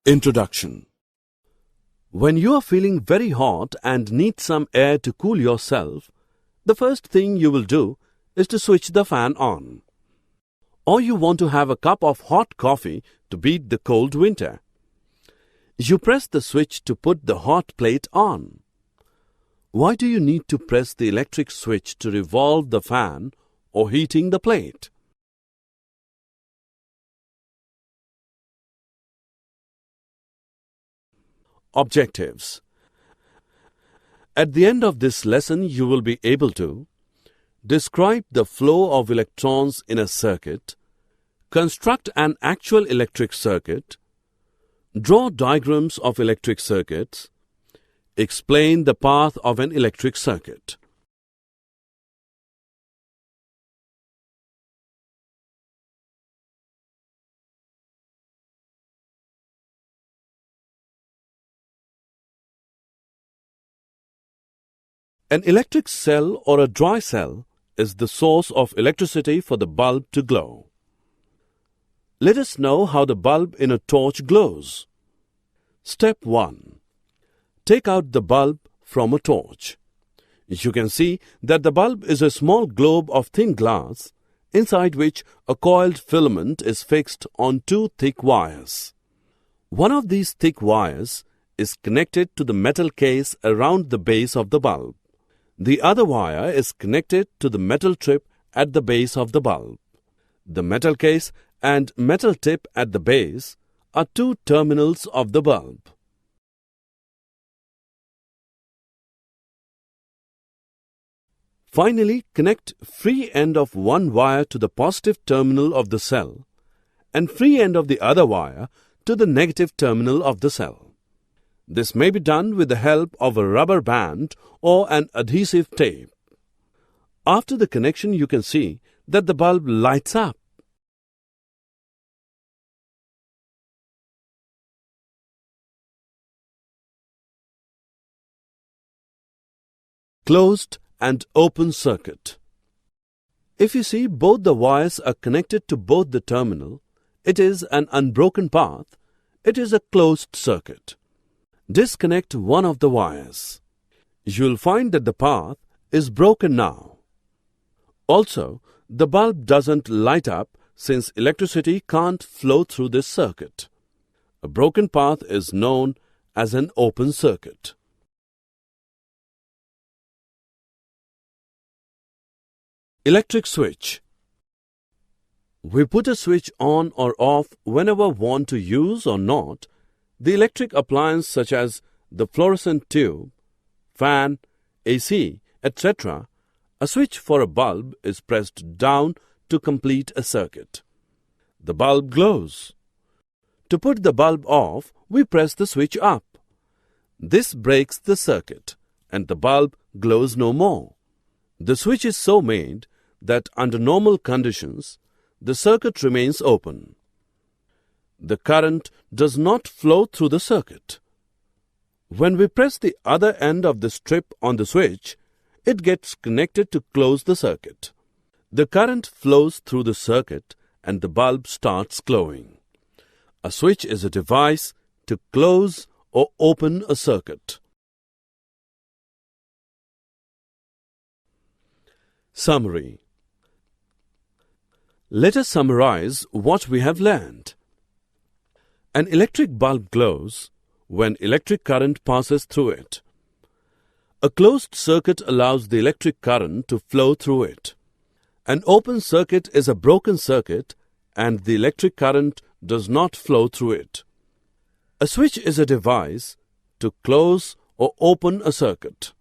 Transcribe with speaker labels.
Speaker 1: Introduction. When you are feeling very hot and need some air to cool yourself, the first thing you will do is to switch the fan on. Or you want to have a cup of hot coffee to beat the cold winter. You press the switch to put the hot plate on. Why do you need to press the electric switch to revolve the fan or heating the plate? Objectives. At the end of this lesson, you will be able to describe the flow of electrons in a circuit, construct an actual electric circuit, draw diagrams of electric circuits, explain the path of an electric circuit. An electric cell or a dry cell is the source of electricity for the bulb to glow. Let us know how the bulb in a torch glows. Step 1. Take out the bulb from a torch. You can see that the bulb is a small globe of thin glass, inside which a coiled filament is fixed on two thick wires. One of these thick wires is connected to the metal case around the base of the bulb. The other wire is connected to the metal tip at the base of the bulb. The metal case and metal tip at the base are two terminals of the bulb. Finally, connect free end of one wire to the positive terminal of the cell and free end of the other wire to the negative terminal of the cell. This may be done with the help of a rubber band or an adhesive tape. After the connection, you can see that the bulb lights up. Closed and open circuit. If you see both the wires are connected to both the terminal, it is an unbroken path. It is a closed circuit. Disconnect one of the wires. You will find that the path is broken now. Also, the bulb doesn't light up since electricity can't flow through this circuit. A broken path is known as an open circuit. Electric switch. We put a switch on or off whenever want to use or not the electric appliance such as the fluorescent tube, fan, AC, etc. A switch for a bulb is pressed down to complete a circuit. The bulb glows. To put the bulb off, we press the switch up. This breaks the circuit and the bulb glows no more. The switch is so made that under normal conditions, the circuit remains open. The current does not flow through the circuit. When we press the other end of the strip on the switch, it gets connected to close the circuit. The current flows through the circuit and the bulb starts glowing. A switch is a device to close or open a circuit. Summary. Let us summarize what we have learned. An electric bulb glows when electric current passes through it. A closed circuit allows the electric current to flow through it. An open circuit is a broken circuit and the electric current does not flow through it. A switch is a device to close or open a circuit.